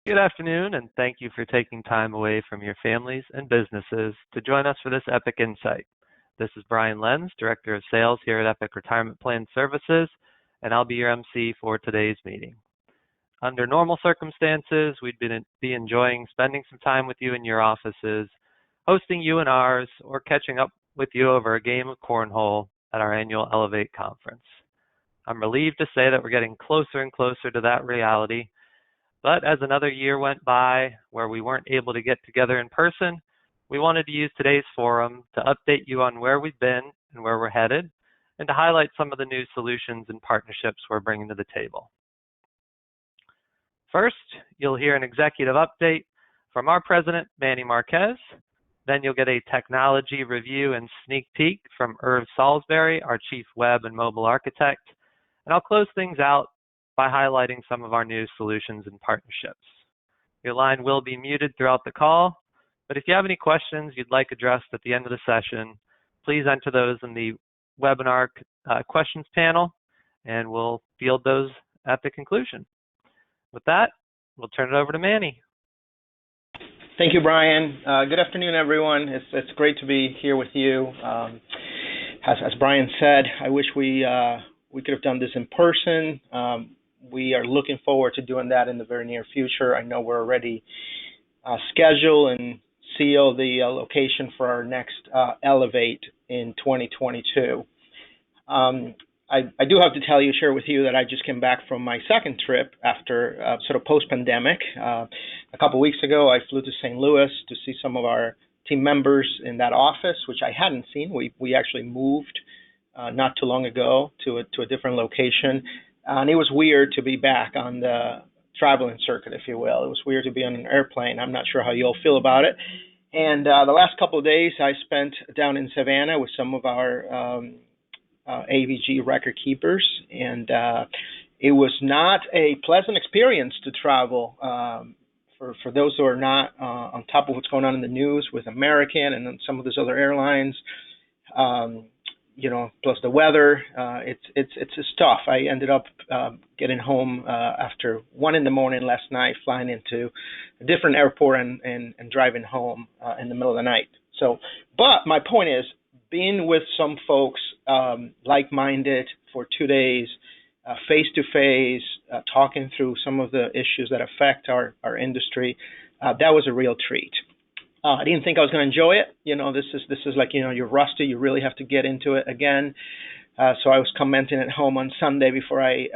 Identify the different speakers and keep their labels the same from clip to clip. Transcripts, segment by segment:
Speaker 1: Good afternoon, and thank you for taking time away from your families and businesses to join us for this EPIC Insight. This is Brian Lenz, Director of Sales here at EPIC Retirement Plan Services, and I'll be your MC for today's meeting. Under normal circumstances, we'd be enjoying spending some time with you in your offices, hosting you in ours, or catching up with you over a game of cornhole at our annual Elevate conference. I'm relieved to say that we're getting closer and closer to that reality. But as another year went by where we weren't able to get together in person, we wanted to use today's forum to update you on where we've been and where we're headed, and to highlight some of the new solutions and partnerships we're bringing to the table. First, you'll hear an executive update from our President, Manny Marques. Then you'll get a technology review and sneak peek from Irv Salisbury, our Chief Web and Mobile Architect. And I'll close things out by highlighting some of our new solutions and partnerships. Your line will be muted throughout the call, but if you have any questions you'd like addressed at the end of the session, please enter those in the webinar questions panel, and we'll field those at the conclusion. With that, we'll turn it over to Manny.
Speaker 2: Thank you, Brian. Good afternoon, everyone. It's great to be here with you. As Brian said, I wish we could have done this in person. We are looking forward to doing that in the very near future. I know we're already scheduled and seal the location for our next Elevate in 2022. I do have to share with you that I just came back from my second trip after sort of post-pandemic. A couple weeks ago, I flew to St. Louis to see some of our team members in that office, which I hadn't seen. We actually moved not too long ago to a different location. And it was weird to be back on the traveling circuit, if you will. It was weird to be on an airplane. I'm not sure how you all feel about it. And the last couple of days I spent down in Savannah with some of our AVG record keepers. And it was not a pleasant experience to travel. For those who are not on top of what's going on in the news with American and then some of those other airlines, plus the weather, it's tough. I ended up getting home after 1 a.m. last night, flying into a different airport and driving home in the middle of the night. But my point is, being with some folks like-minded for 2 days, face-to-face, talking through some of the issues that affect our industry, that was a real treat. I didn't think I was going to enjoy it. This is like, you're rusty. You really have to get into it again. So I was commenting at home on Sunday before I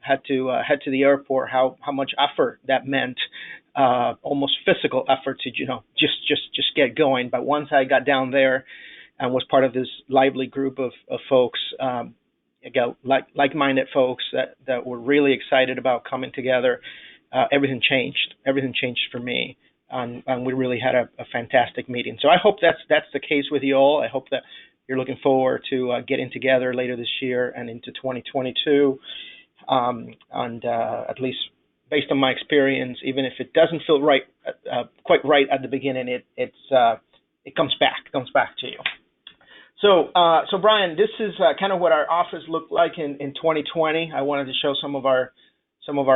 Speaker 2: had to head to the airport how much effort that meant, almost physical effort to just get going. But once I got down there and was part of this lively group of folks, like-minded folks that were really excited about coming together, everything changed. Everything changed for me. And we really had a fantastic meeting. So I hope that's the case with you all. I hope that you're looking forward to getting together later this year and into 2022. At least based on my experience, even if it doesn't feel right, quite right at the beginning, it comes back to you. So Brian, this is kind of what our office looked like in 2020. I wanted to show some of our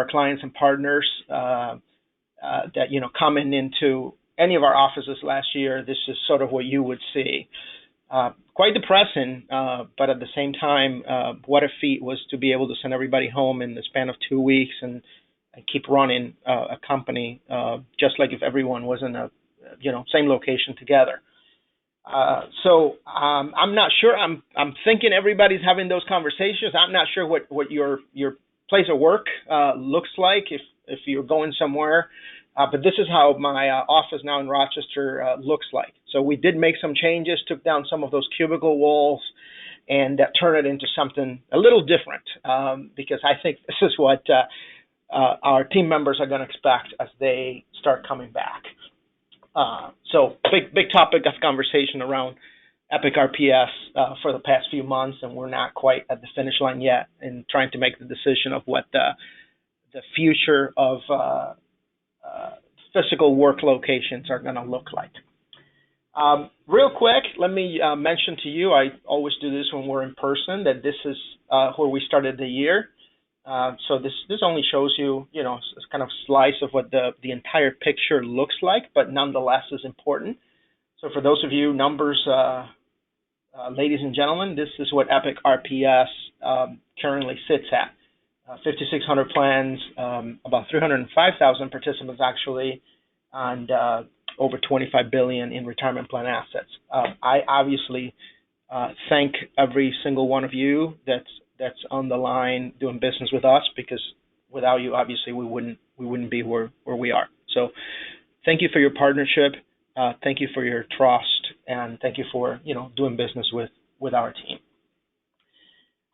Speaker 2: clients and partners that coming into any of our offices last year. This is sort of what you would see. Quite depressing, but at the same time, what a feat was to be able to send everybody home in the span of 2 weeks and keep running a company just like if everyone was in a same location together. So I'm not sure. I'm thinking everybody's having those conversations. I'm not sure what your place of work looks like if you're going somewhere. But this is how my office now in Rochester looks like. So we did make some changes, took down some of those cubicle walls, and turned it into something a little different, because I think this is what our team members are going to expect as they start coming back. So big topic of conversation around EPIC RPS for the past few months, and we're not quite at the finish line yet in trying to make the decision of what the future of physical work locations are going to look like. Real quick, let me mention to you, I always do this when we're in person, that this is where we started the year. So this only shows you, it's kind of slice of what the entire picture looks like, but nonetheless is important. So for those of you numbers, ladies and gentlemen, this is what EPIC RPS currently sits at. 5,600 plans, about 305,000 participants actually, and over 25 billion in retirement plan assets. I obviously thank every single one of you that's on the line doing business with us, because without you, obviously, we wouldn't be where we are. So thank you for your partnership. Thank you for your trust, and thank you for doing business with our team.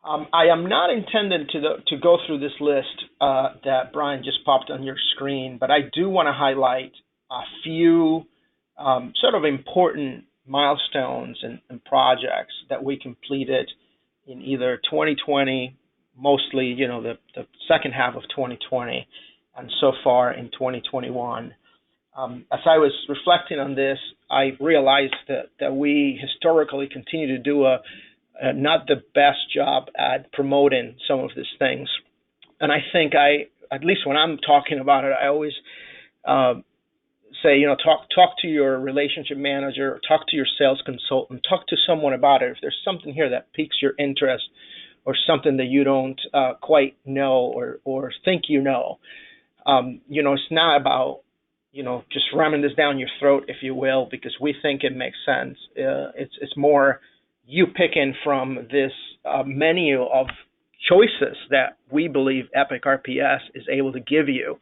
Speaker 2: I am not intending to go through this list that Brian just popped on your screen, but I do want to highlight a few sort of important milestones and projects that we completed in either 2020, mostly the second half of 2020, and so far in 2021. As I was reflecting on this, I realized that we historically continue to do not the best job at promoting some of these things. And I think at least when I'm talking about it, I always say, talk to your relationship manager, talk to your sales consultant, talk to someone about it. If there's something here that piques your interest, or something that you don't quite know or think it's not about just ramming this down your throat, if you will, because we think it makes sense. It's more you picking from this menu of choices that we believe EPIC RPS is able to give you.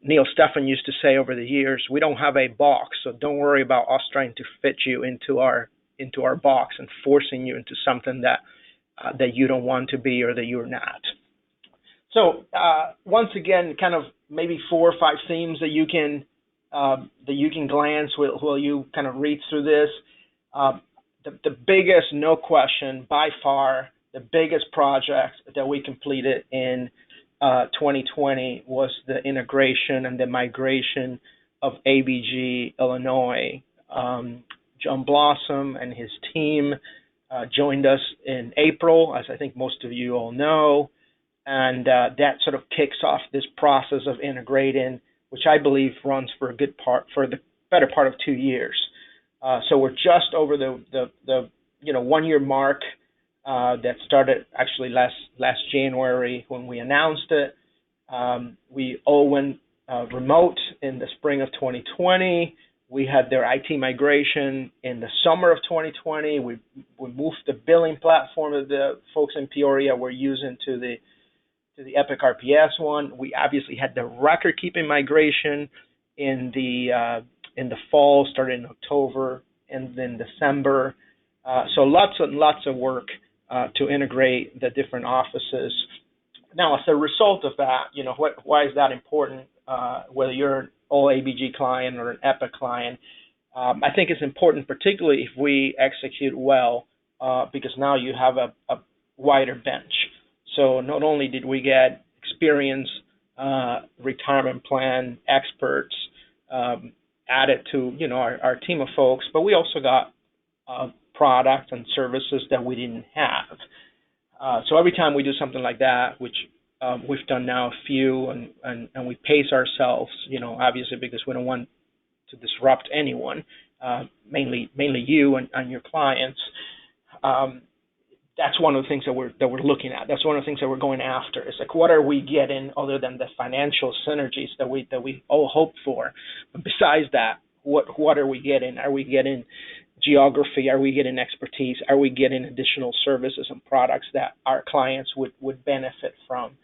Speaker 2: Neil Stephan used to say over the years, we don't have a box, so don't worry about us trying to fit you into our box and forcing you into something that you don't want to be or that you're not. So once again, kind of maybe 4 or 5 themes that you can glance while you kind of read through this. The biggest, no question, by far, the biggest project that we completed in 2020 was the integration and the migration of ABG Illinois. John Blossom and his team joined us in April, as I think most of you all know, and that sort of kicks off this process of integrating, which I believe runs for the better part of 2 years. So we're just over the 1 year mark that started actually last January when we announced it. We all went remote in the spring of 2020. We had their IT migration in the summer of 2020. We moved the billing platform that the folks in Peoria were using to the EPIC RPS one. We obviously had the record-keeping migration in the fall, started in October and then December. So lots and lots of work to integrate the different offices. Now, as a result of that, why is that important? Whether you're an all ABG client or an EPIC client, I think it's important, particularly if we execute well, because now you have a wider bench. So not only did we get experienced retirement plan experts added to our team of folks, but we also got products and services that we didn't have. So every time we do something like that, which we've done now a few, and we pace ourselves, obviously because we don't want to disrupt anyone, mainly you and your clients. That's one of the things that we're looking at. That's one of the things that we're going after. It's like, what are we getting other than the financial synergies that we all hope for? But besides that, what are we getting? Are we getting geography? Are we getting expertise? Are we getting additional services and products that our clients would benefit from?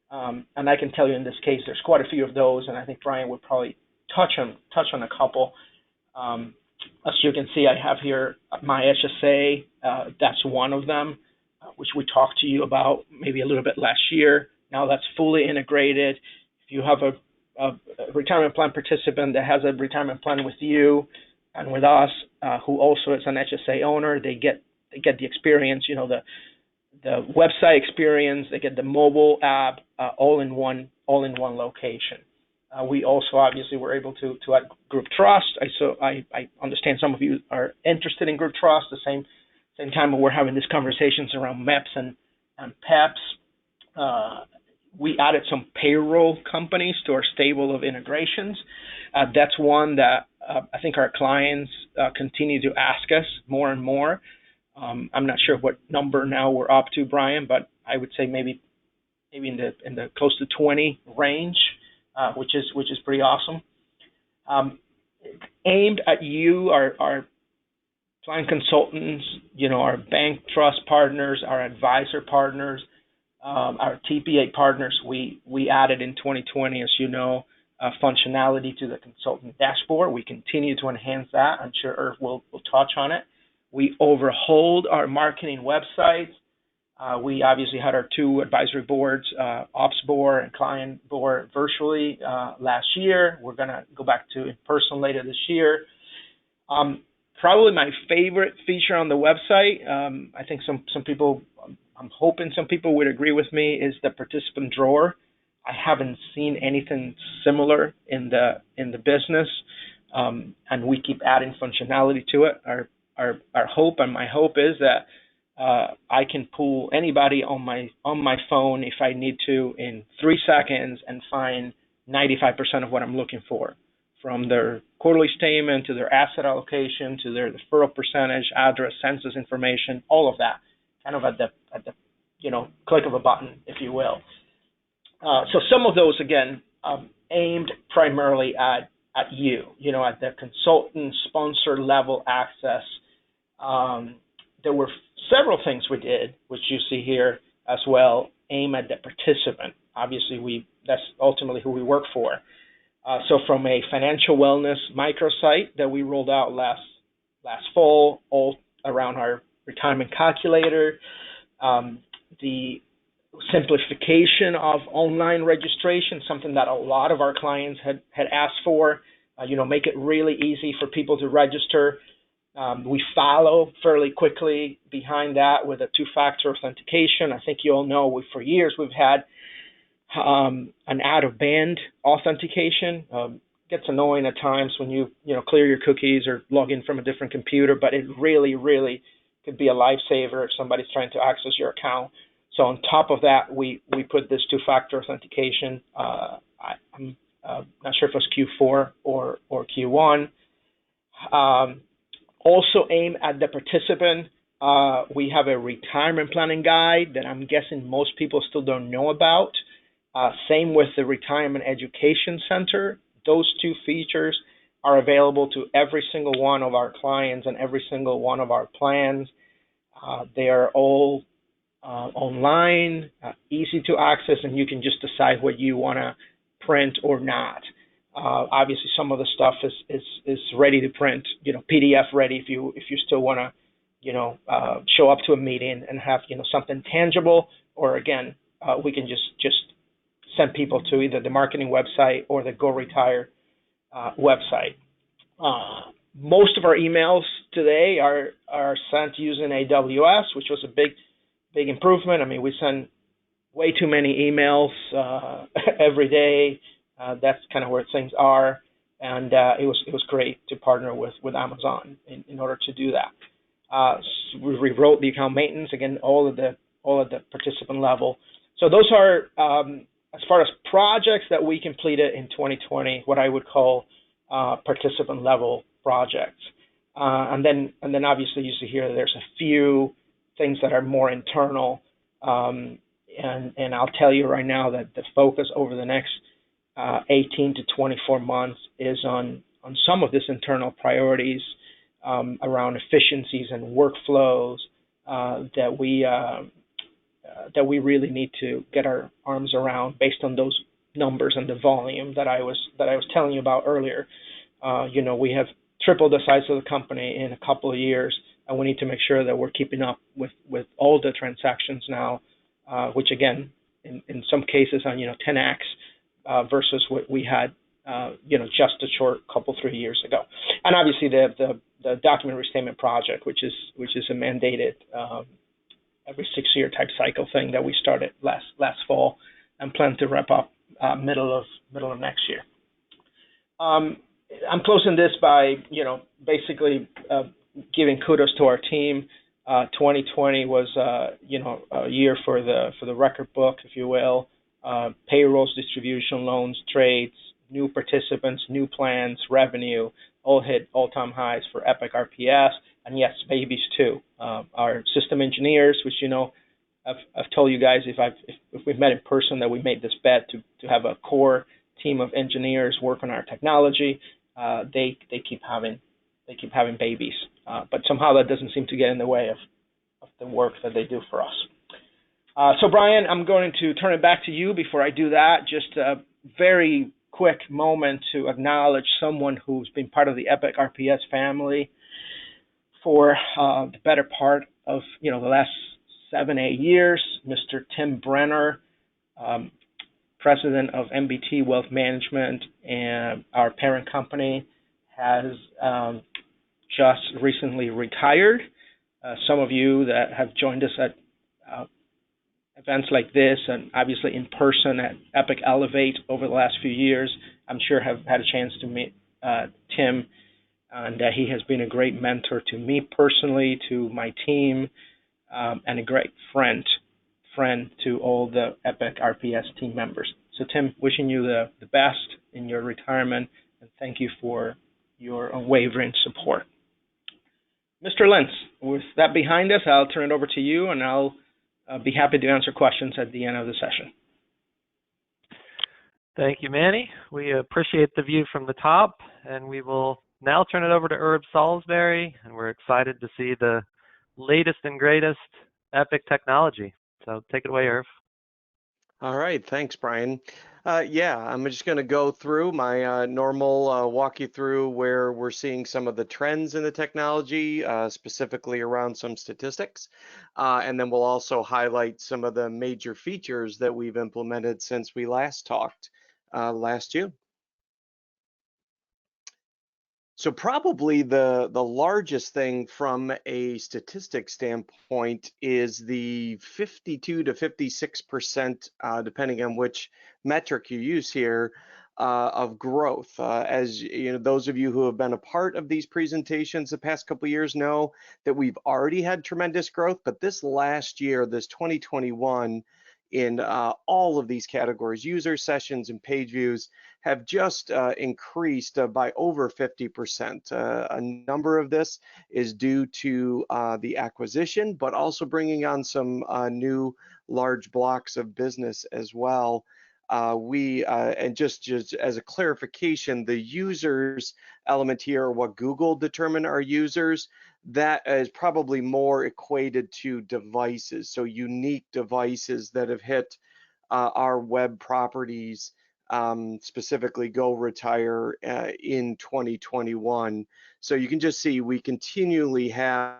Speaker 2: And I can tell you in this case, there's quite a few of those, and I think Brian would probably touch on a couple. As you can see, I have here My Hsa. That's one of them, which we talked to you about maybe a little bit last year. Now that's fully integrated. If you have a retirement plan participant that has a retirement plan with you and with us, who also is an HSA owner, they get the experience, the website experience, they get the mobile app, all in one location. We also obviously were able to add Group Trust. I understand some of you are interested in Group Trust. The same time we're having these conversations around MEPs and PEPs. we added some payroll companies to our stable of integrations. That's one that I think our clients continue to ask us more and more. I'm not sure what number now we're up to, Brian, but I would say maybe in the close to 20 range, which is pretty awesome. Aimed at you, our client consultants, our bank trust partners, our advisor partners, our TPA partners. We added in 2020, as you know, functionality to the consultant dashboard. We continue to enhance that. I'm sure Irv will touch on it. We overhauled our marketing websites. We obviously had our two advisory boards, Ops Board and Client Board, virtually last year. We're going to go back to in person later this year. Probably my favorite feature on the website, I think some people, I'm hoping some people would agree with me, is the participant drawer. I haven't seen anything similar in the business, and we keep adding functionality to it. Our hope and my hope is that I can pull anybody on my phone if I need to in 3 seconds and find 95% of what I'm looking for, from their quarterly statement to their asset allocation to their deferral percentage, address, census information, all of that, kind of at the click of a button, if you will. So some of those again aimed primarily at you, at the consultant sponsor level access. There were several things we did, which you see here as well, aim at the participant. Obviously, that's ultimately who we work for. So from a financial wellness microsite that we rolled out last fall, all around our retirement calculator, the simplification of online registration, something that a lot of our clients had asked for, make it really easy for people to register. We follow fairly quickly behind that with a two-factor authentication. I think you all know for years we've had an out-of-band authentication. Gets annoying at times when you clear your cookies or log in from a different computer, but it really, really could be a lifesaver if somebody's trying to access your account. So on top of that, we put this two-factor authentication. I'm not sure if it was Q4 or Q1. Also aim at the participant. We have a retirement planning guide that I'm guessing most people still don't know about. Same with the Retirement Education Center. Those two features are available to every single one of our clients and every single one of our plans. They are all online, easy to access, and you can just decide what you want to print or not. Obviously, some of the stuff is ready to print, PDF ready if you still want to, show up to a meeting and have something tangible. Or again, we can just send people to either the marketing website or the Go Retire website. Most of our emails today are sent using AWS, which was a big improvement. I mean, we send way too many emails every day. That's kind of where things are, and it was great to partner with Amazon in order to do that. So we rewrote the account maintenance, again, all at the participant level. So those are as far as projects that we completed in 2020, what I would call participant level projects. And then obviously you see here there's a few things that are more internal, and I'll tell you right now that the focus over the next 18 to 24 months is on some of these internal priorities around efficiencies and workflows that we really need to get our arms around based on those numbers and the volume that I was telling you about earlier. We have tripled the size of the company in a couple of years, and we need to make sure that we're keeping up with all the transactions now, which again, in some cases on 10x versus what we had just a short 3 years ago. And obviously the document restatement project, which is a mandated every 6-year type cycle thing that we started last fall and plan to wrap up middle of next year. I'm closing this by basically giving kudos to our team. 2020 was, a year for the record book, if you will. Payrolls, distribution, loans, trades, new participants, new plans, revenue, all hit all-time highs for EPIC RPS, and yes, babies too. Our system engineers, which I've told you guys if we've met in person that we made this bet to have a core team of engineers work on our technology. They keep having babies, but somehow that doesn't seem to get in the way of the work that they do for us. So Brian, I'm going to turn it back to you. Before I do that, just a very quick moment to acknowledge someone who's been part of the EPIC RPS family for the better part of the last 7-8 years. Mr. Tim Brenner, president of MBT Wealth Management and our parent company, has just recently retired. Some of you that have joined us at events like this and obviously in person at EPIC Elevate over the last few years, I'm sure have had a chance to meet Tim, and he has been a great mentor to me personally, to my team, and a great friend to all the EPIC RPS team members. So Tim, wishing you the best in your retirement, and thank you for your unwavering support. Mr. Lenz, with that behind us, I'll turn it over to you, and I'll be happy to answer questions at the end of the session.
Speaker 1: Thank you, Manny. We appreciate the view from the top, and we will now turn it over to Irv Salisbury, and we're excited to see the latest and greatest EPIC technology. So take it away, Irv.
Speaker 3: All right, thanks, Brian. Yeah, I'm just going to go through my normal walk you through where we're seeing some of the trends in the technology, specifically around some statistics. And then we'll also highlight some of the major features that we've implemented since we last talked last June. So probably the largest thing from a statistics standpoint is the 52 to 56%, depending on which metric you use here, of growth. As you know, those of you who have been a part of these presentations the past couple of years know that we've already had tremendous growth, but this last year, this 2021, in all of these categories, user sessions and page views have just increased by over 50%. A number of this is due to the acquisition, but also bringing on some new large blocks of business as well. And just as a clarification, the users element here are what Google determined are users. That is probably more equated to devices, so unique devices that have hit our web properties, specifically Go Retire in 2021. So you can just see we continually have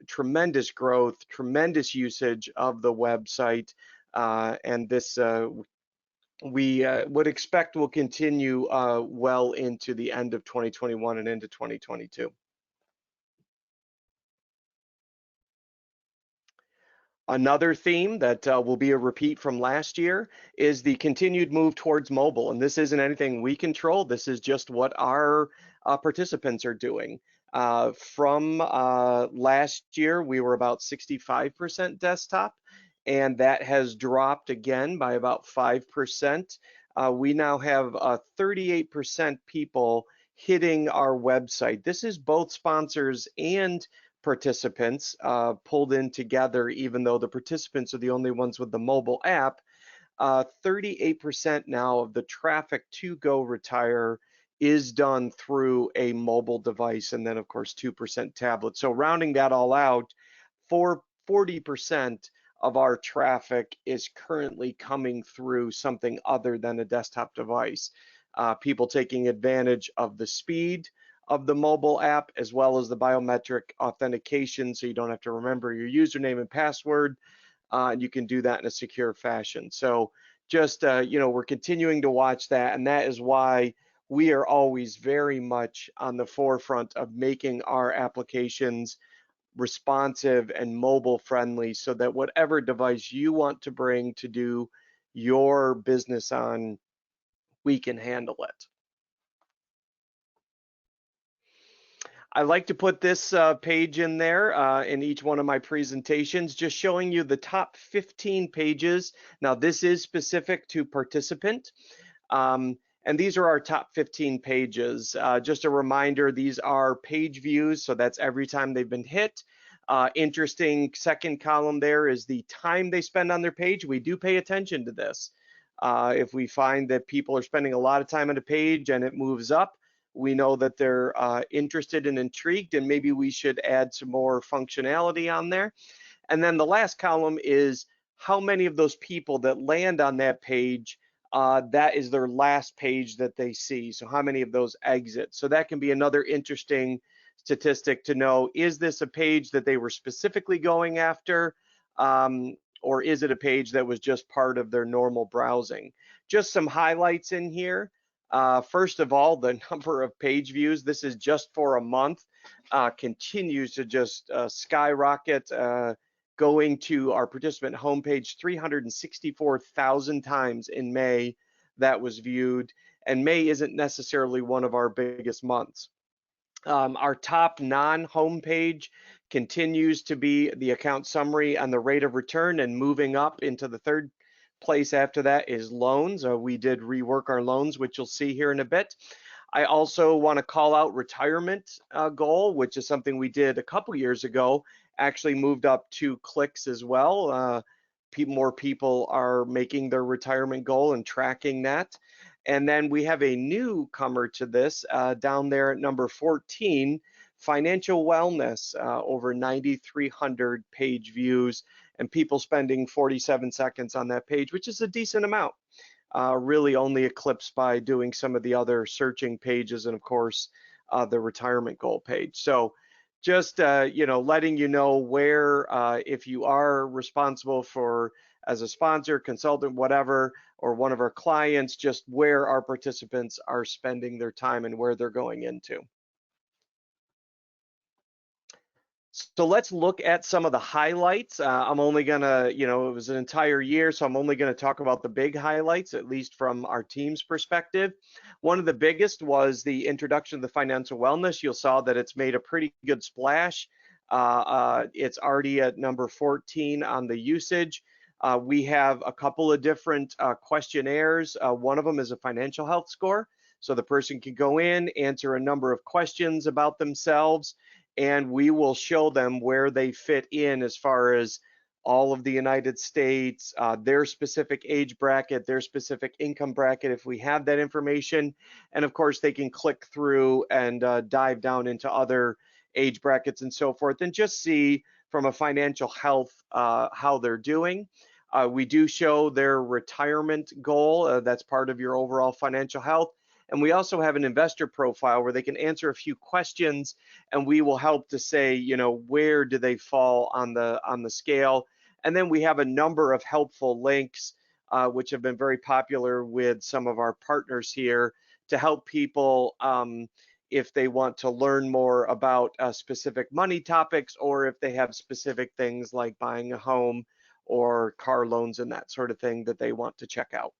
Speaker 3: tremendous growth, tremendous usage of the website, and this we would expect will continue well into the end of 2021 and into 2022. Another theme that will be a repeat from last year is the continued move towards mobile. And this isn't anything we control. This is just what our participants are doing. From last year, we were about 65% desktop, and that has dropped again by about 5%. We now have 38% people hitting our website. This is both sponsors and participants pulled in together, even though the participants are the only ones with the mobile app. 38% now of the traffic to Go Retire is done through a mobile device, and then of course 2% tablet. So rounding that all out, 40% of our traffic is currently coming through something other than a desktop device. People taking advantage of the speed of the mobile app, as well as the biometric authentication, so you don't have to remember your username and password, and you can do that in a secure fashion. So just, we're continuing to watch that, and that is why we are always very much on the forefront of making our applications responsive and mobile friendly, so that whatever device you want to bring to do your business on, we can handle it. I like to put this page in there in each one of my presentations, just showing you the top 15 pages. Now, this is specific to participant, and these are our top 15 pages. Just a reminder, these are page views, so that's every time they've been hit. Interesting second column there is the time they spend on their page. We do pay attention to this. If we find that people are spending a lot of time on a page and it moves up, we know that they're interested and intrigued, and maybe we should add some more functionality on there. And then the last column is how many of those people that land on that page, that is their last page that they see. So how many of those exit? So that can be another interesting statistic to know, is this a page that they were specifically going after? Or is it a page that was just part of their normal browsing? Just some highlights in here. First of all, the number of page views, this is just for a month, continues to just skyrocket, going to our participant homepage 364,000 times in May that was viewed, and May isn't necessarily one of our biggest months. Our top non-homepage continues to be the account summary and the rate of return, and moving up into the third place after that is loans. We did rework our loans, which you'll see here in a bit. I also want to call out retirement goal, which is something we did a couple years ago, actually moved up 2 clicks as well. More people are making their retirement goal and tracking that. And then we have a newcomer to this down there at number 14, financial wellness, over 9,300 page views, and people spending 47 seconds on that page, which is a decent amount, really only eclipsed by doing some of the other searching pages and, of course, the retirement goal page. So just letting you know where, if you are responsible for, as a sponsor, consultant, whatever, or one of our clients, just where our participants are spending their time and where they're going into. So let's look at some of the highlights. I'm only gonna, it was an entire year, so I'm only gonna talk about the big highlights, at least from our team's perspective. One of the biggest was the introduction of the financial wellness. You'll saw that it's made a pretty good splash. It's already at number 14 on the usage. We have a couple of different questionnaires. One of them is a financial health score. So the person can go in, answer a number of questions about themselves, and we will show them where they fit in as far as all of the United States, their specific age bracket, their specific income bracket, if we have that information. And of course, they can click through and dive down into other age brackets and so forth, and just see from a financial health how they're doing. We do show their retirement goal. That's part of your overall financial health. And we also have an investor profile where they can answer a few questions, and we will help to say, where do they fall on the scale. And then we have a number of helpful links, which have been very popular with some of our partners here, to help people if they want to learn more about specific money topics, or if they have specific things like buying a home or car loans and that sort of thing that they want to check out.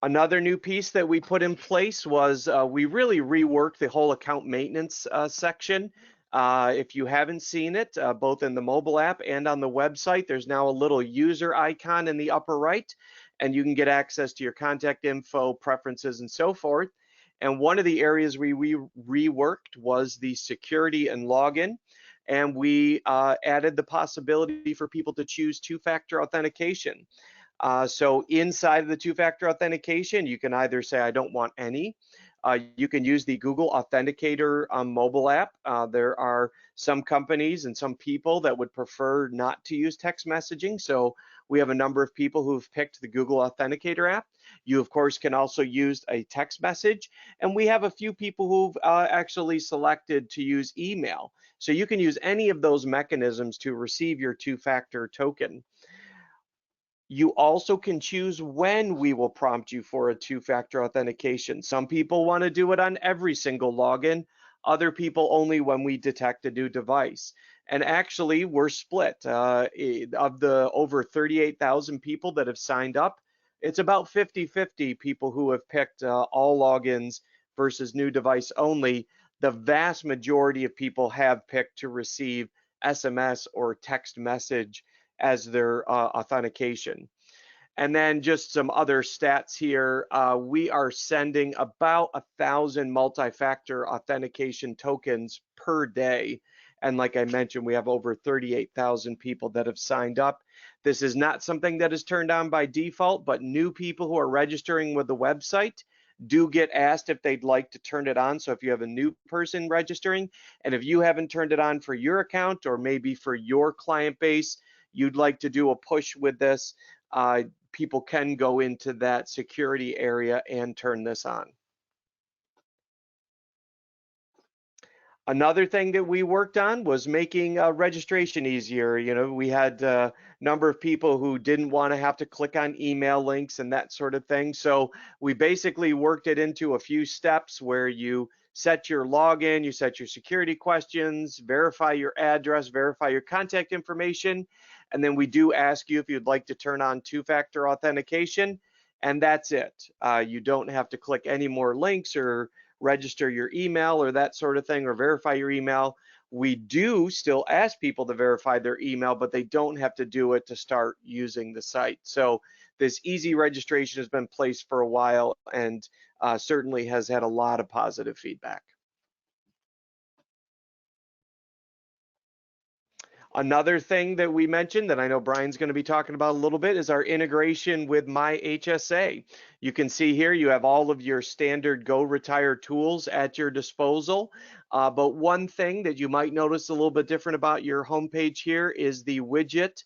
Speaker 3: Another new piece that we put in place was we really reworked the whole account maintenance section. If you haven't seen it, both in the mobile app and on the website, there's now a little user icon in the upper right, and you can get access to your contact info, preferences, and so forth. And one of the areas we reworked was the security and login. And we added the possibility for people to choose two-factor authentication. So inside of the two-factor authentication, you can either say, I don't want any. You can use the Google Authenticator mobile app. There are some companies and some people that would prefer not to use text messaging. So we have a number of people who've picked the Google Authenticator app. You, of course, can also use a text message. And we have a few people who've actually selected to use email. So you can use any of those mechanisms to receive your two-factor token. You also can choose when we will prompt you for a two-factor authentication. Some people want to do it on every single login, other people only when we detect a new device. And actually, we're split. Of the over 38,000 people that have signed up, it's about 50-50 people who have picked all logins versus new device only, the vast majority of people have picked to receive SMS or text message as their authentication. And then just some other stats here. We are sending about 1,000 multi-factor authentication tokens per day. And like I mentioned, we have over 38,000 people that have signed up. This is not something that is turned on by default, but new people who are registering with the website do get asked if they'd like to turn it on. So if you have a new person registering, and if you haven't turned it on for your account or maybe for your client base, you'd like to do a push with this, people can go into that security area and turn this on. Another thing that we worked on was making registration easier. You know, we had a number of people who didn't want to have to click on email links and that sort of thing. So we basically worked it into a few steps where you set your login, you set your security questions, verify your address, verify your contact information, and then we do ask you if you'd like to turn on two-factor authentication, and that's it. You don't have to click any more links or register your email or that sort of thing, or verify your email. We do still ask people to verify their email, but they don't have to do it to start using the site. So this easy registration has been placed for a while and certainly has had a lot of positive feedback. Another thing that we mentioned that I know Brian's going to be talking about a little bit is our integration with My Hsa. You can see here you have all of your standard Go Retire tools at your disposal. But one thing that you might notice a little bit different about your homepage here is the widget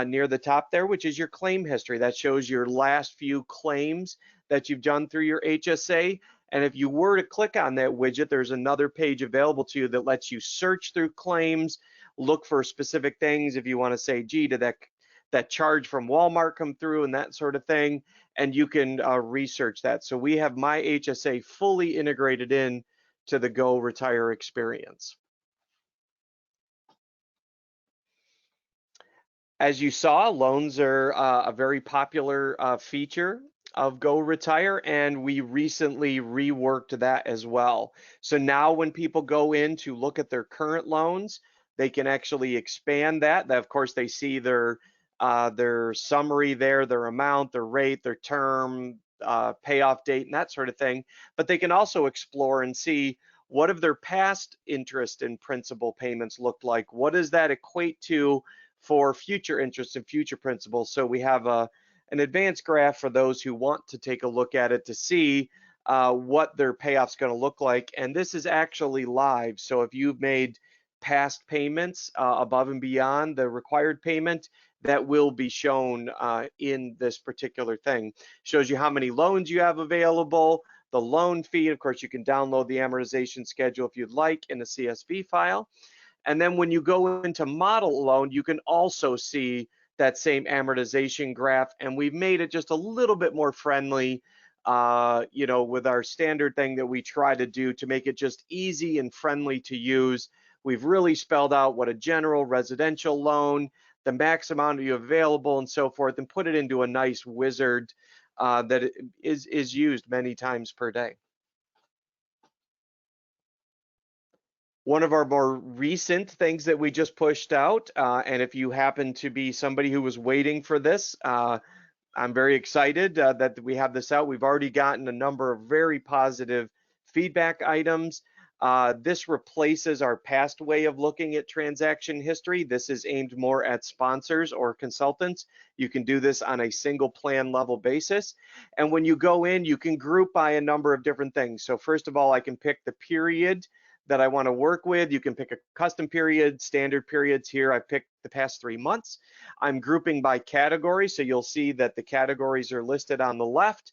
Speaker 3: near the top there, which is your claim history. That shows your last few claims that you've done through your HSA. And if you were to click on that widget, there's another page available to you that lets you search through claims, look for specific things. If you want to say, gee, did that charge from Walmart come through and that sort of thing, and you can research that. So we have My Hsa fully integrated in to the Go Retire experience. As you saw, loans are a very popular feature of Go Retire, and we recently reworked that as well. So now when people go in to look at their current loans, they can actually expand that. Of course, they see their summary there, their amount, their rate, their term, payoff date, and that sort of thing. But they can also explore and see what have their past interest and principal payments looked like. What does that equate to for future interest and future principal? So we have an advanced graph for those who want to take a look at it to see what their payoff's going to look like. And this is actually live. So if you've made past payments above and beyond the required payment, that will be shown in this particular thing. Shows you how many loans you have available, the loan fee. Of course, you can download the amortization schedule if you'd like in a CSV file. And then when you go into model loan, you can also see that same amortization graph. And we've made it just a little bit more friendly, you know, with our standard thing that we try to do to make it just easy and friendly to use. We've really spelled out what a general residential loan, the max amount you have available and so forth, and put it into a nice wizard that is used many times per day. One of our more recent things that we just pushed out, and if you happen to be somebody who was waiting for this, I'm very excited that we have this out. We've already gotten a number of very positive feedback items. This replaces our past way of looking at transaction history. This is aimed more at sponsors or consultants. You can do this on a single plan level basis. And when you go in, you can group by a number of different things. So first of all, I can pick the period that I want to work with. You can pick a custom period, standard periods here. I picked the past 3 months. I'm grouping by category, so you'll see that the categories are listed on the left.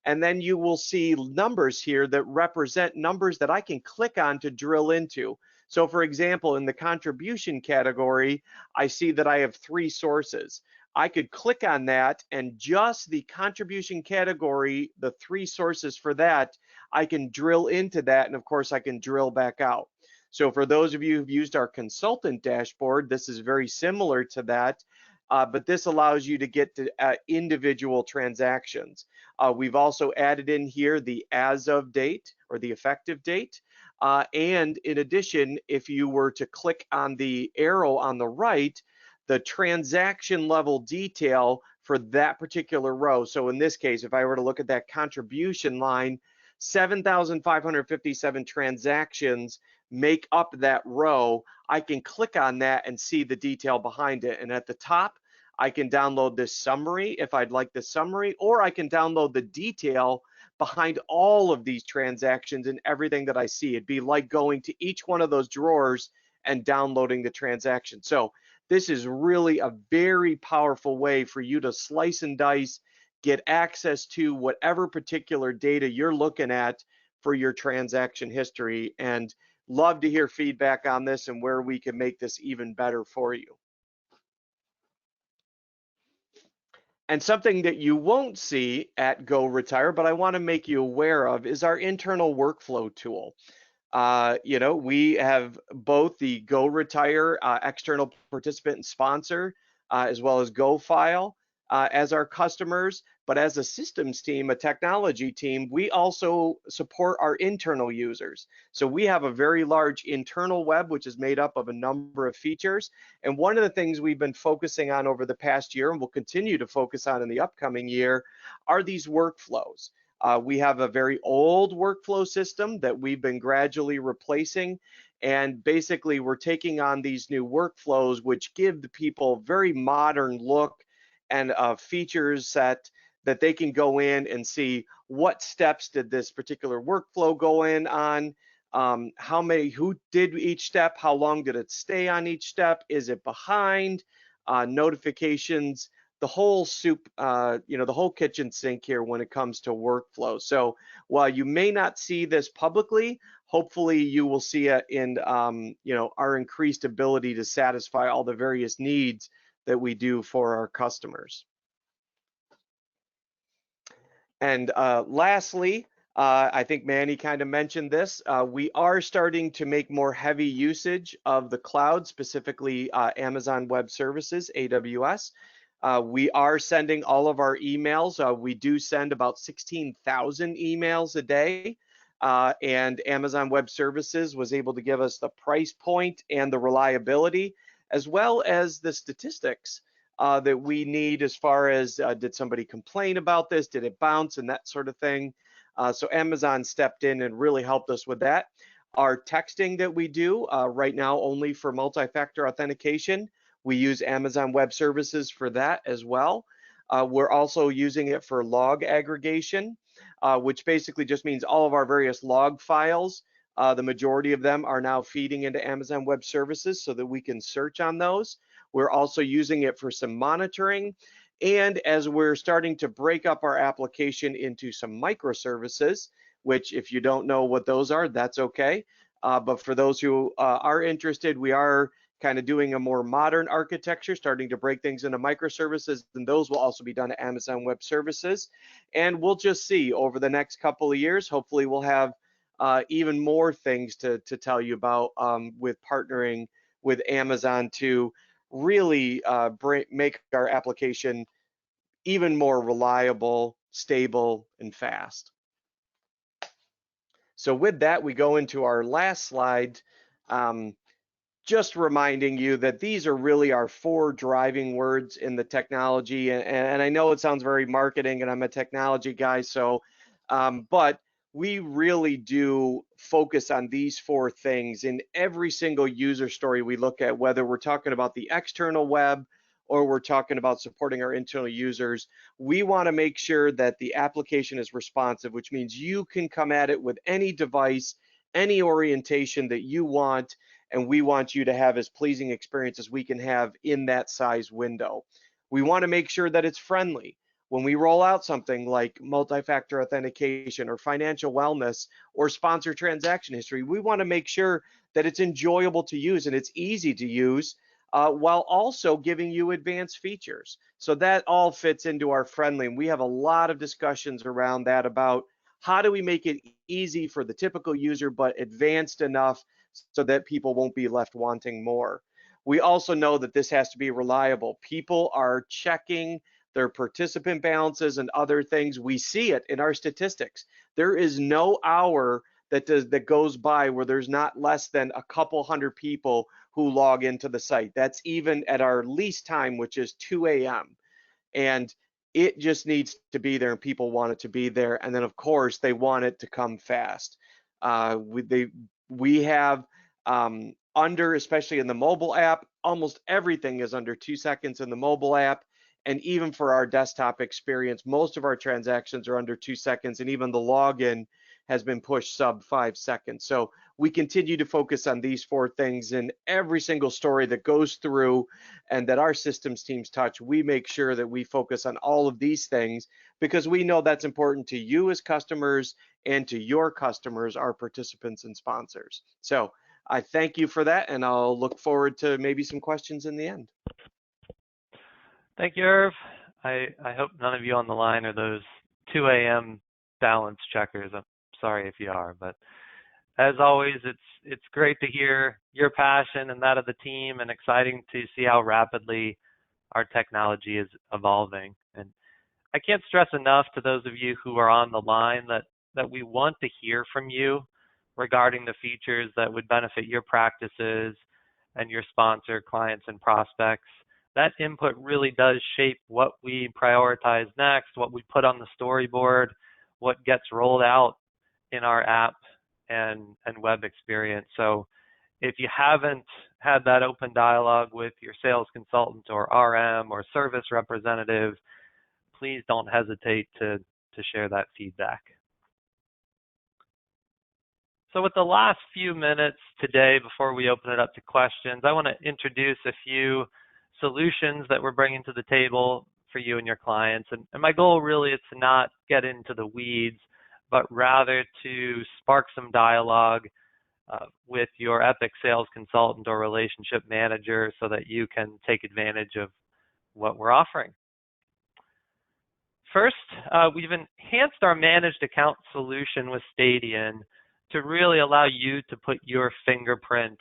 Speaker 3: And then you will see numbers here that represent numbers that I can click on to drill into. So for example, in the contribution category, I see that I have 3 sources. I could click on that, and just the contribution category, the 3 sources for that, I can drill into that, and of course I can drill back out. So for those of you who've used our consultant dashboard, this is very similar to that. but this allows you to get to individual transactions. We've also added in here the as of date or the effective date. And in addition, if you were to click on the arrow on the right, the transaction level detail for that particular row. So in this case, if I were to look at that contribution line, 7,557 transactions make up that row. I can click on that and see the detail behind it. And at the top, I can download this summary if I'd like the summary, or I can download the detail behind all of these transactions and everything that I see. It'd be like going to each one of those drawers and downloading the transaction. So this is really a very powerful way for you to slice and dice, get access to whatever particular data you're looking at for your transaction history, and love to hear feedback on this and where we can make this even better for you. And something that you won't see at Go Retire, but I want to make you aware of, is our internal workflow tool. We have both the Go Retire external participant and sponsor, as well as Go File as our customers. But as a systems team, a technology team, we also support our internal users. So we have a very large internal web, which is made up of a number of features. And one of the things we've been focusing on over the past year, and will continue to focus on in the upcoming year, are these workflows. We have a very old workflow system that we've been gradually replacing. And basically, we're taking on these new workflows, which give the people a very modern look and features set that they can go in and see what steps did this particular workflow go in on, who did each step, how long did it stay on each step, is it behind, notifications, the whole soup, the whole kitchen sink here when it comes to workflow. So while you may not see this publicly, hopefully you will see it in our increased ability to satisfy all the various needs that we do for our customers. And lastly, I think Manny kind of mentioned this, we are starting to make more heavy usage of the cloud, specifically Amazon Web Services, AWS. We are sending all of our emails. We do send about 16,000 emails a day. And Amazon Web Services was able to give us the price point and the reliability, as well as the statistics that we need as far as did somebody complain about this, did it bounce, and that sort of thing. So Amazon stepped in and really helped us with that. Our texting that we do right now only for multi-factor authentication, we use Amazon Web Services for that as well. We're also using it for log aggregation, which basically just means all of our various log files, the majority of them are now feeding into Amazon Web Services so that we can search on those. We're also using it for some monitoring. And as we're starting to break up our application into some microservices, which if you don't know what those are, that's okay. But for those who are interested, we are kind of doing a more modern architecture, starting to break things into microservices, and those will also be done at Amazon Web Services. And we'll just see over the next couple of years, hopefully we'll have even more things to tell you about with partnering with Amazon to really make our application even more reliable, stable, and fast. So with that, we go into our last slide, just reminding you that these are really our 4 driving words in the technology. And I know it sounds very marketing, and I'm a technology guy, so, but we really do focus on these 4 things in every single user story we look at, whether we're talking about the external web or we're talking about supporting our internal users. We want to make sure that the application is responsive, which means you can come at it with any device, any orientation that you want, and we want you to have as pleasing experience as we can have in that size window. We want to make sure that it's friendly. When we roll out something like multi-factor authentication or financial wellness or sponsor transaction history, we want to make sure that it's enjoyable to use and it's easy to use while also giving you advanced features. So that all fits into our friendly. And we have a lot of discussions around that about how do we make it easy for the typical user, but advanced enough so that people won't be left wanting more. we also know that this has to be reliable. People are checking their participant balances and other things. We see it in our statistics. There is no hour that goes by where there's not less than a couple hundred people who log into the site. That's even at our least time, which is 2 a.m. And it just needs to be there, and people want it to be there. And then, of course, they want it to come fast. We have under, especially in the mobile app, almost everything is under 2 seconds in the mobile app. And even for our desktop experience, most of our transactions are under 2 seconds, and even the login has been pushed sub 5 seconds. So we continue to focus on these 4 things in every single story that goes through and that our systems teams touch. We make sure that we focus on all of these things because we know that's important to you as customers and to your customers, our participants and sponsors. So I thank you for that, and I'll look forward to maybe some questions in the end.
Speaker 1: Thank you, Irv. I hope none of you on the line are those 2 a.m. balance checkers. I'm sorry if you are, but as always, it's great to hear your passion and that of the team, and exciting to see how rapidly our technology is evolving. And I can't stress enough to those of you who are on the line that we want to hear from you regarding the features that would benefit your practices and your sponsor, clients, and prospects. That input really does shape what we prioritize next, what we put on the storyboard, what gets rolled out in our app and web experience. So if you haven't had that open dialogue with your sales consultant or RM or service representative, please don't hesitate to share that feedback. So with the last few minutes today, before we open it up to questions, I want to introduce a few solutions that we're bringing to the table for you and your clients. And my goal really is to not get into the weeds, but rather to spark some dialogue with your EPIC sales consultant or relationship manager so that you can take advantage of what we're offering. First, we've enhanced our managed account solution with Stadion to really allow you to put your fingerprint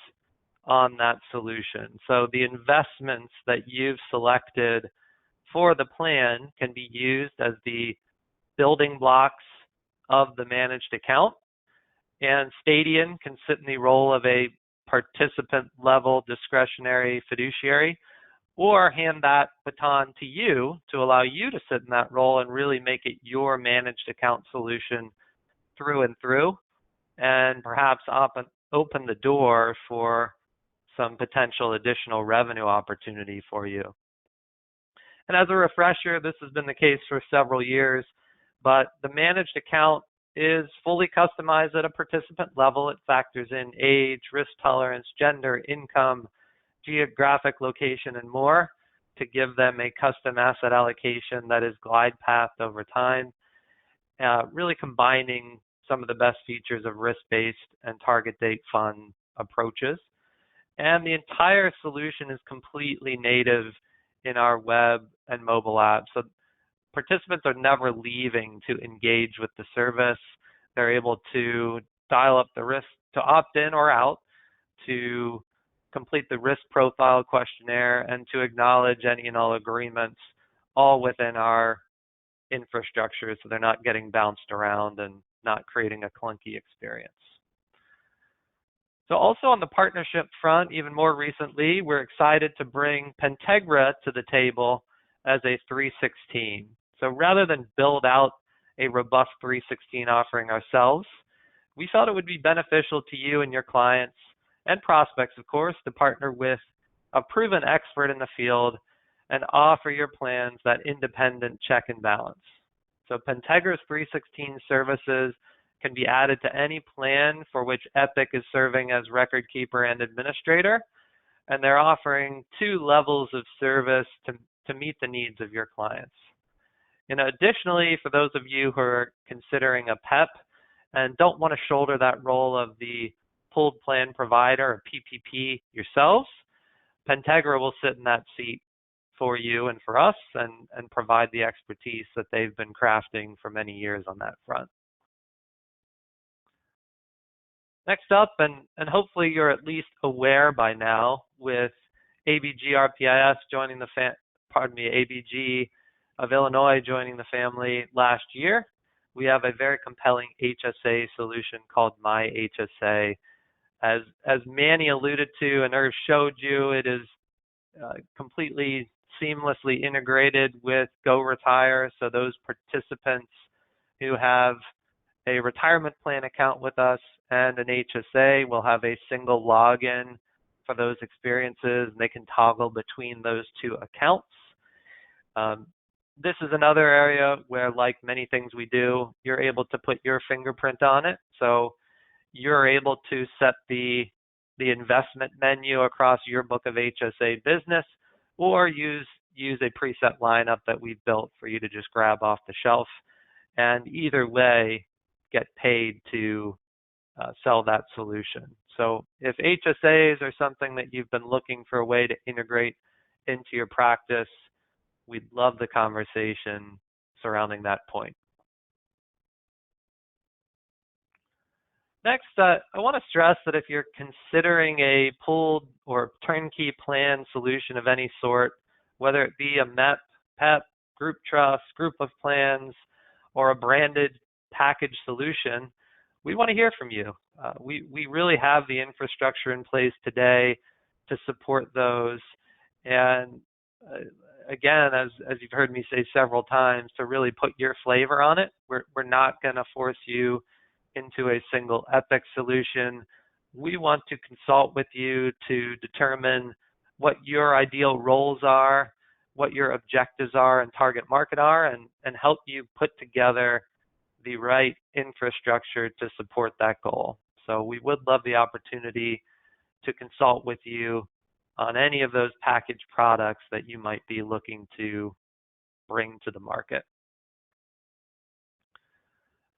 Speaker 1: on that solution. So the investments that you've selected for the plan can be used as the building blocks of the managed account, and Stadion can sit in the role of a participant level discretionary fiduciary, or hand that baton to you to allow you to sit in that role and really make it your managed account solution through and through, and perhaps open the door for some potential additional revenue opportunity for you. And as a refresher, this has been the case for several years, but the managed account is fully customized at a participant level. It factors in age, risk tolerance, gender, income, geographic location, and more to give them a custom asset allocation that is glide pathed over time, really combining some of the best features of risk-based and target date fund approaches. And the entire solution is completely native in our web and mobile app. So participants are never leaving to engage with the service. They're able to dial up the risk to opt in or out, to complete the risk profile questionnaire, and to acknowledge any and all agreements, all within our infrastructure, so they're not getting bounced around and not creating a clunky experience. So also on the partnership front, even more recently, we're excited to bring Pentegra to the table as a 316. So rather than build out a robust 316 offering ourselves, we felt it would be beneficial to you and your clients and prospects, of course, to partner with a proven expert in the field and offer your plans that independent check and balance. So Pentegra's 316 services can be added to any plan for which EPIC is serving as record keeper and administrator, and they're offering 2 levels of service to meet the needs of your clients. And additionally, for those of you who are considering a PEP and don't want to shoulder that role of the pooled plan provider or PPP yourselves, Pentegra will sit in that seat for you and for us and provide the expertise that they've been crafting for many years on that front. Next up, and hopefully you're at least aware by now, with ABG RPS joining the ABG of Illinois joining the family last year, we have a very compelling HSA solution called My Hsa. As Manny alluded to and Irv showed you, it is completely seamlessly integrated with Go Retire. So those participants who have a retirement plan account with us and an HSA will have a single login for those experiences, and they can toggle between those two accounts. This is another area where, like many things we do, you're able to put your fingerprint on it. So you're able to set the investment menu across your book of HSA business, or use a preset lineup that we've built for you to just grab off the shelf. And either way, get paid to sell that solution. So if HSAs are something that you've been looking for a way to integrate into your practice, we'd love the conversation surrounding that point. Next, I want to stress that if you're considering a pooled or turnkey plan solution of any sort, whether it be a MEP, PEP, group trust, group of plans, or a branded package solution, we want to hear from you. We really have the infrastructure in place today to support those. And again, as you've heard me say several times, to really put your flavor on it. We're not going to force you into a single EPIC solution. We want to consult with you to determine what your ideal roles are, what your objectives are and target market are, and help you put together the right infrastructure to support that goal. So we would love the opportunity to consult with you on any of those package products that you might be looking to bring to the market.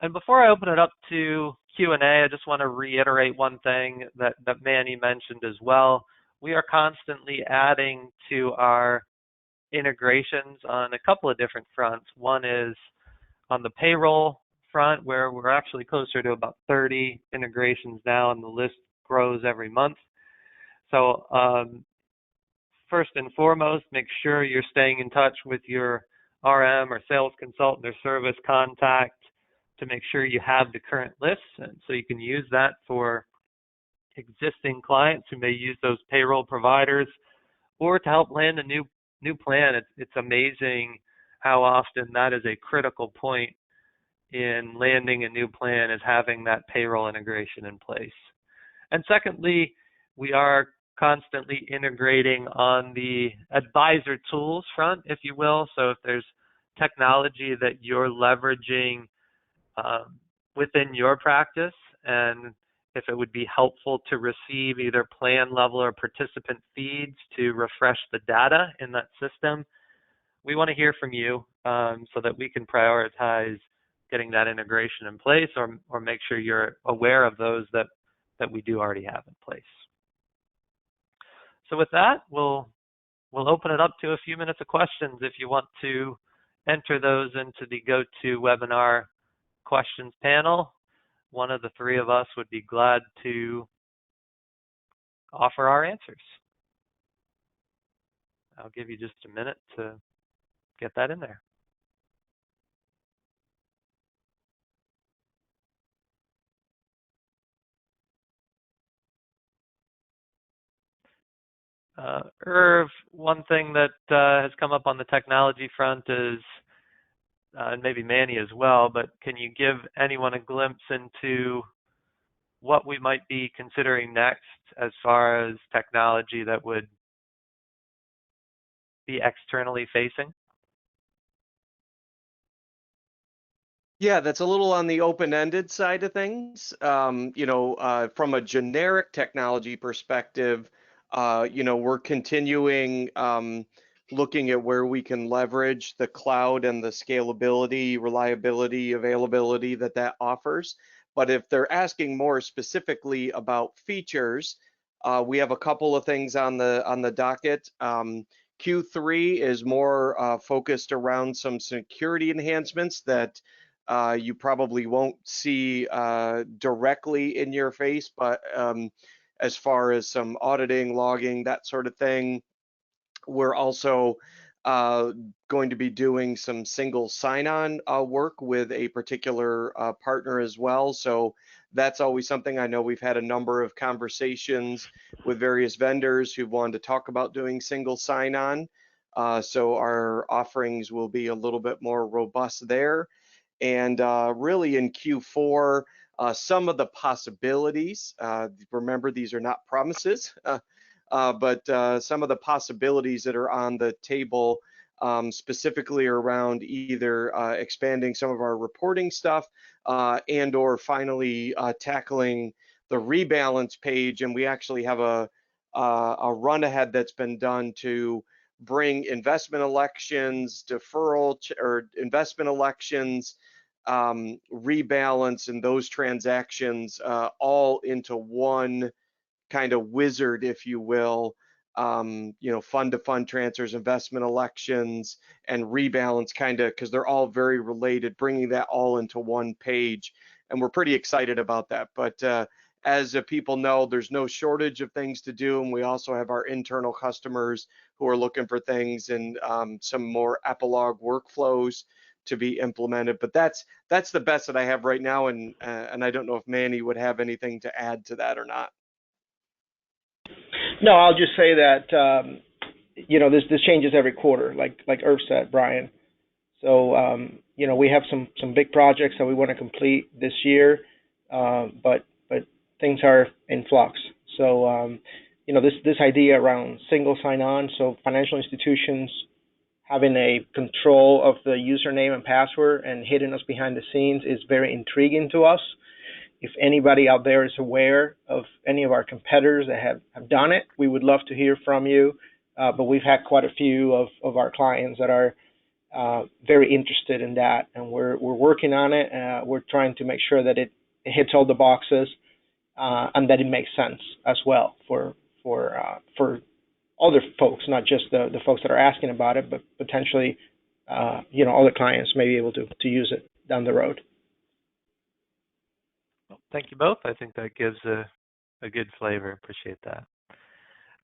Speaker 1: And before I open it up to Q&A, I just want to reiterate one thing that Manny mentioned as well. We are constantly adding to our integrations on a couple of different fronts. One is on the payroll front, where we're actually closer to about 30 integrations now, and the list grows every month. So first and foremost, make sure you're staying in touch with your RM or sales consultant or service contact to make sure you have the current lists, and so you can use that for existing clients who may use those payroll providers, or to help land a new plan. It's amazing how often that is a critical point in landing a new plan, is having that payroll integration in place. And secondly, we are constantly integrating on the advisor tools front, if you will. So if there's technology that you're leveraging within your practice, and if it would be helpful to receive either plan level or participant feeds to refresh the data in that system, we want to hear from you so that we can prioritize getting that integration in place, or make sure you're aware of those that we do already have in place. So with that, we'll open it up to a few minutes of questions. If you want to enter those into the GoToWebinar questions panel, one of the three of us would be glad to offer our answers. I'll give you just a minute to get that in there. Irv, one thing that has come up on the technology front is, and maybe Manny as well, but can you give anyone a glimpse into what we might be considering next as far as technology that would be externally facing?
Speaker 3: Yeah, that's a little on the open-ended side of things. From a generic technology perspective, we're continuing looking at where we can leverage the cloud and the scalability, reliability, availability that offers. But if they're asking more specifically about features, we have a couple of things on the docket. Q3 is more focused around some security enhancements that you probably won't see directly in your face, but as far as some auditing, logging, that sort of thing, We're also going to be doing some single sign-on work with a particular partner as well. So that's always something. I know we've had a number of conversations with various vendors who wanted to talk about doing single sign-on. So our offerings will be a little bit more robust there. And really in Q4, some of the possibilities, remember these are not promises, but some of the possibilities that are on the table specifically around either expanding some of our reporting stuff and or finally tackling the rebalance page. And we actually have a run ahead that's been done to bring investment elections, deferral or investment elections, rebalance and those transactions all into one kind of wizard, if you will. Fund to fund transfers, investment elections, and rebalance, kind of, because they're all very related, bringing that all into one page. And we're pretty excited about that. But as people know, there's no shortage of things to do. And we also have our internal customers who are looking for things and some more epilogue workflows to be implemented. But that's the best that I have right now. And I don't know if Manny would have anything to add to that or not.
Speaker 2: No, I'll just say that this changes every quarter, like Irv said, Brian. So we have some big projects that we want to complete this year, but things are in flux. So this idea around single sign-on, so financial institutions having a control of the username and password and hidden us behind the scenes is very intriguing to us. If anybody out there is aware of any of our competitors that have done it, we would love to hear from you. But we've had quite a few of our clients that are very interested in that, and we're working on it. We're trying to make sure that it hits all the boxes and that it makes sense as well for other folks, not just the folks that are asking about it, but potentially other clients may be able to use it down the road.
Speaker 1: Well, thank you both. I think that gives a good flavor. Appreciate that.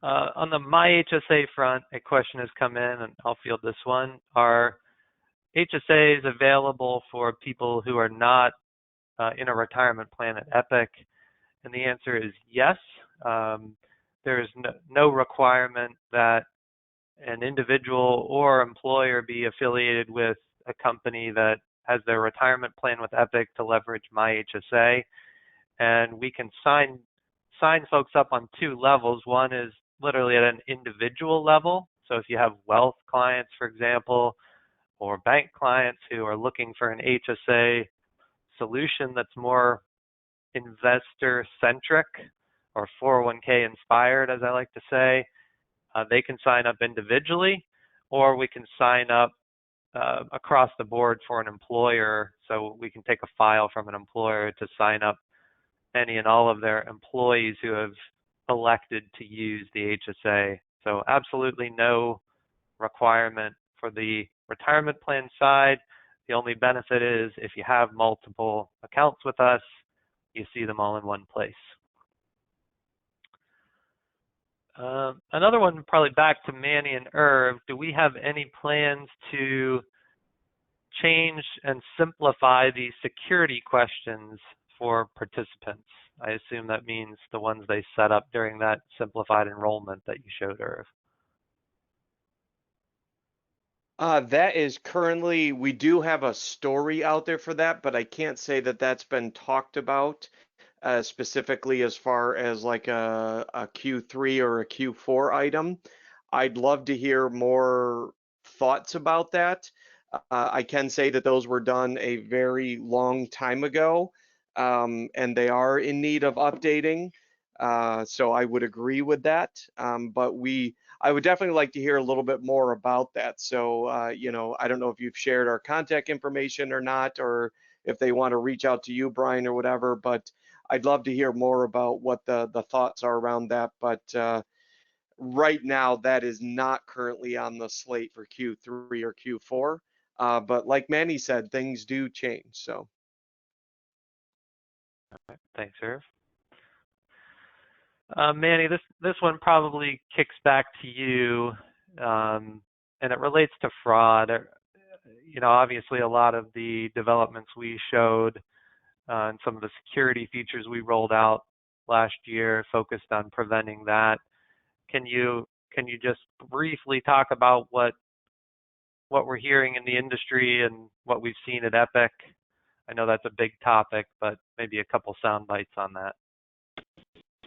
Speaker 1: On the My Hsa front, a question has come in, and I'll field this one. Are HSAs available for people who are not in a retirement plan at EPIC? And the answer is yes. There is no requirement that an individual or employer be affiliated with a company that has their retirement plan with EPIC to leverage My Hsa. And we can sign folks up on two levels. One is literally at an individual level. So if you have wealth clients, for example, or bank clients who are looking for an HSA solution that's more investor-centric or 401k inspired, as I like to say, they can sign up individually, or we can sign up across the board for an employer. So we can take a file from an employer to sign up any and all of their employees who have elected to use the HSA. So absolutely no requirement for the retirement plan side. The only benefit is if you have multiple accounts with us, you see them all in one place. Another one, probably back to Manny and Irv. Do we have any plans to change and simplify the security questions for participants? I assume that means the ones they set up during that simplified enrollment that you showed, Irv.
Speaker 3: That is currently, we do have a story out there for that, but I can't say that that's been talked about specifically as far as like a Q3 or a Q4 item. I'd love to hear more thoughts about that. I can say that those were done a very long time ago, and they are in need of updating. So I would agree with that. But I would definitely like to hear a little bit more about that. So, I don't know if you've shared our contact information or not, or if they want to reach out to you, Brian, or whatever, but I'd love to hear more about what the thoughts are around that. But right now, that is not currently on the slate for Q3 or Q4. But like Manny said, things do change. So.
Speaker 1: All right. Thanks, Irv. Manny, this one probably kicks back to you. and it relates to fraud. Obviously a lot of the developments we showed and some of the security features we rolled out last year focused on preventing that. Can you just briefly talk about what we're hearing in the industry and what we've seen at EPIC? I know that's a big topic, but maybe a couple sound bites on that.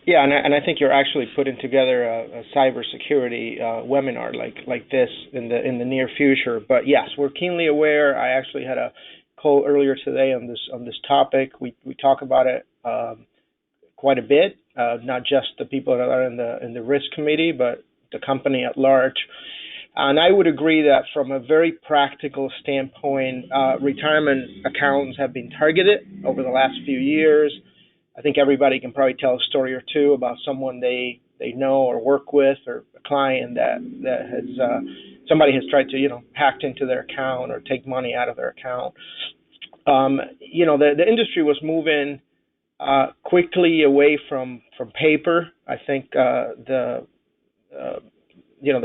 Speaker 2: Yeah, and I think you're actually putting together a cybersecurity webinar like this in the near future. But yes, we're keenly aware. I actually had a call earlier today on this topic. We talk about it quite a bit, not just the people that are in the risk committee, but the company at large. And I would agree that from a very practical standpoint, retirement accounts have been targeted over the last few years. I think everybody can probably tell a story or two about someone they know or work with, or a client that has somebody has tried to hacked into their account or take money out of their account. The industry was moving quickly away from paper. I think the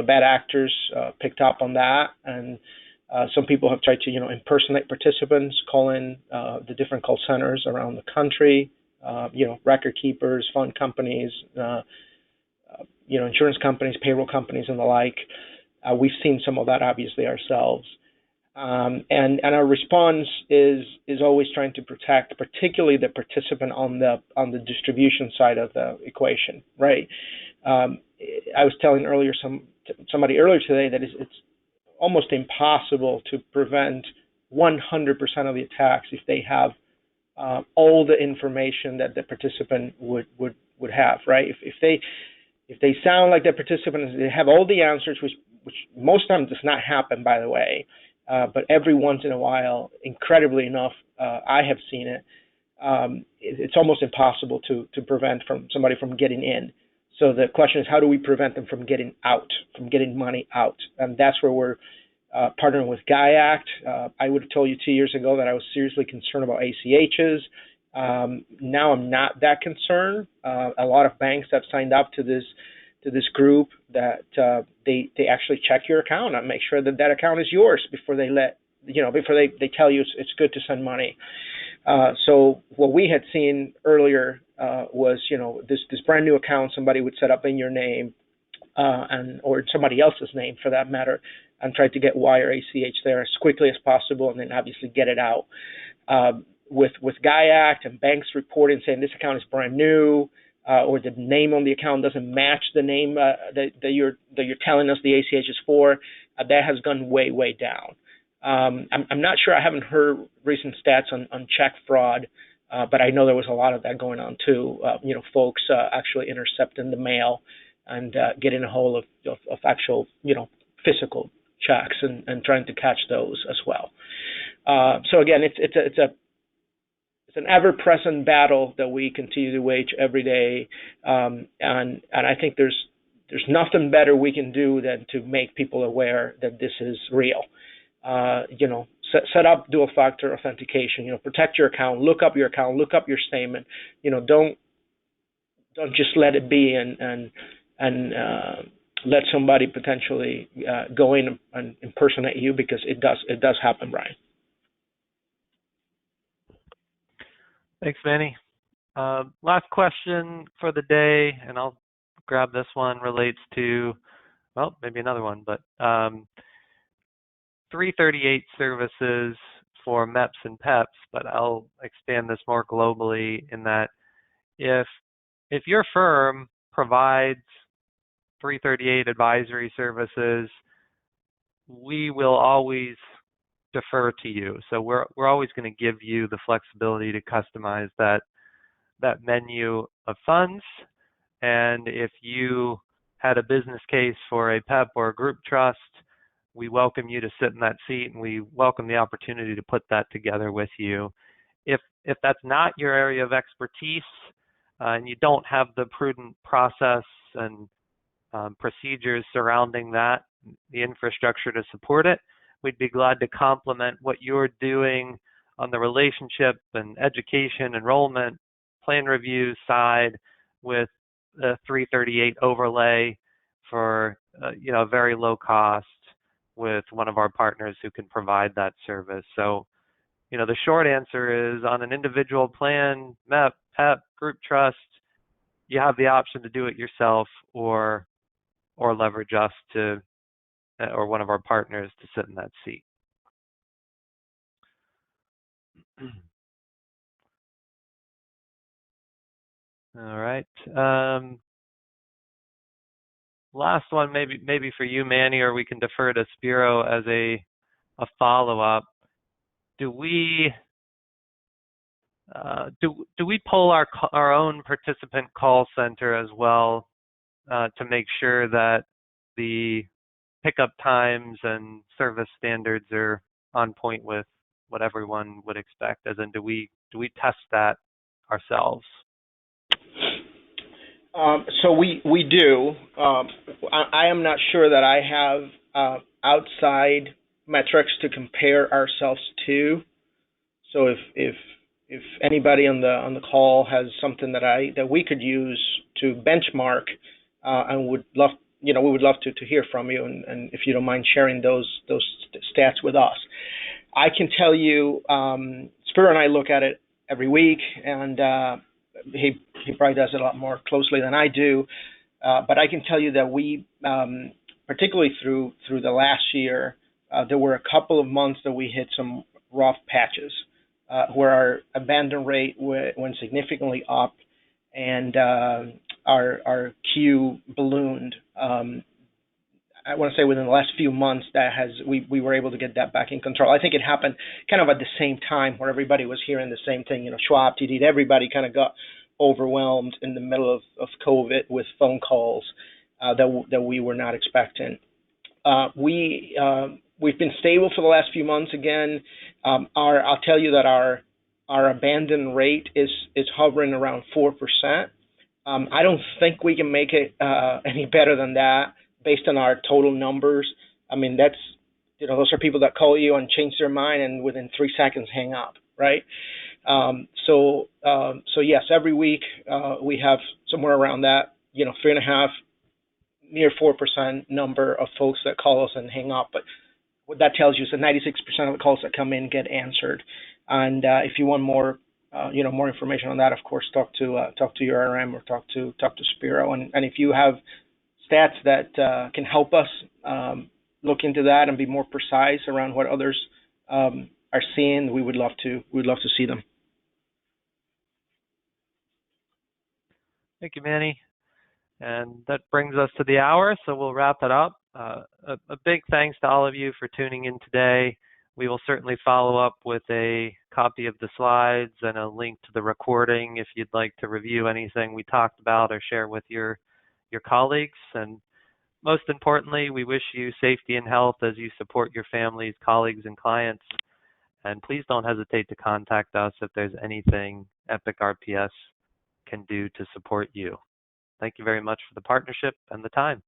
Speaker 2: bad actors picked up on that, and some people have tried to impersonate participants, call in the different call centers around the country. Record keepers, fund companies, insurance companies, payroll companies, and the like. We've seen some of that obviously ourselves, and our response is always trying to protect, particularly the participant on the distribution side of the equation, right? I was telling somebody earlier today that it's almost impossible to prevent 100% of the attacks if they have all the information that the participant would have, right? If they sound like the participant, they have all the answers, which most times does not happen, by the way, but every once in a while, incredibly enough, I have seen it. It's almost impossible to prevent somebody from getting in. So the question is, how do we prevent them from getting out, from getting money out? And that's where we're partnering with GIACT. I would have told you 2 years ago that I was seriously concerned about ACHs. Now I'm not that concerned. A lot of banks have signed up to this group that they actually check your account and make sure that account is yours before they they tell you it's good to send money. So what we had seen earlier was this brand new account somebody would set up in your name or somebody else's name for that matter, and try to get wire ACH there as quickly as possible, and then obviously get it out. With GIACT and banks reporting saying this account is brand new, or the name on the account doesn't match the name that you're telling us the ACH is for, that has gone way down. I'm not sure. I haven't heard recent stats on check fraud, but I know there was a lot of that going on too. Folks actually intercepting the mail and getting a hold of actual physical checks and trying to catch those as well. So again, it's an ever-present battle that we continue to wage every day, and I think there's nothing better we can do than to make people aware that this is real. Set up dual-factor authentication. Protect your account. Look up your account. Look up your statement. Don't just let it be and let somebody potentially go in and impersonate you, because it does happen, Brian.
Speaker 1: Thanks, Manny. Last question for the day, and I'll grab this one, relates to, well, maybe another one, but 338 services for MEPs and PEPs, but I'll expand this more globally in that if your firm provides 338 advisory services, we will always defer to you. So we're always going to give you the flexibility to customize that menu of funds. And if you had a business case for a PEP or a group trust, we welcome you to sit in that seat, and we welcome the opportunity to put that together with you. If that's not your area of expertise, and you don't have the prudent process and procedures surrounding that, the infrastructure to support it, we'd be glad to complement what you're doing on the relationship and education, enrollment, plan review side with the 338 overlay for very low cost with one of our partners who can provide that service. So, the short answer is on an individual plan, MEP, PEP, group trust, you have the option to do it yourself or leverage us or one of our partners to sit in that seat. All right. Last one, maybe for you, Manny, or we can defer to Spiro as a follow-up. Do we pull our own participant call center as well to make sure that the pickup times and service standards are on point with what everyone would expect? As in, do we test that ourselves?
Speaker 2: So we do. I am not sure that I have outside metrics to compare ourselves to. So if anybody on the call has something that we could use to benchmark, and we would love to hear from you, and if you don't mind sharing those stats with us. I can tell you, Spiro and I look at it every week, and he probably does it a lot more closely than I do. But I can tell you that we, particularly through the last year, there were a couple of months that we hit some rough patches where our abandon rate went significantly up, and our queue ballooned. I want to say within the last few months we were able to get that back in control. I think it happened kind of at the same time where everybody was hearing the same thing. Schwab, TD, everybody kind of got overwhelmed in the middle of COVID with phone calls that we were not expecting. We've been stable for the last few months. Again, I'll tell you that our abandon rate is hovering around 4%. I don't think we can make it any better than that based on our total numbers. I mean, that's those are people that call you and change their mind and within 3 seconds hang up, right? So yes, every week we have somewhere around that 3.5, near 4% number of folks that call us and hang up. But what that tells you is that 96% of the calls that come in get answered. And if you want more, more information on that, of course, talk to your RM or talk to Spiro. And if you have stats that can help us look into that and be more precise around what others are seeing, we would love to see them.
Speaker 1: Thank you, Manny. And that brings us to the hour, so we'll wrap it up. A big thanks to all of you for tuning in today. We will certainly follow up with a copy of the slides and a link to the recording if you'd like to review anything we talked about or share with your colleagues. And most importantly, we wish you safety and health as you support your families, colleagues, and clients. And please don't hesitate to contact us if there's anything EPIC RPS can do to support you. Thank you very much for the partnership and the time.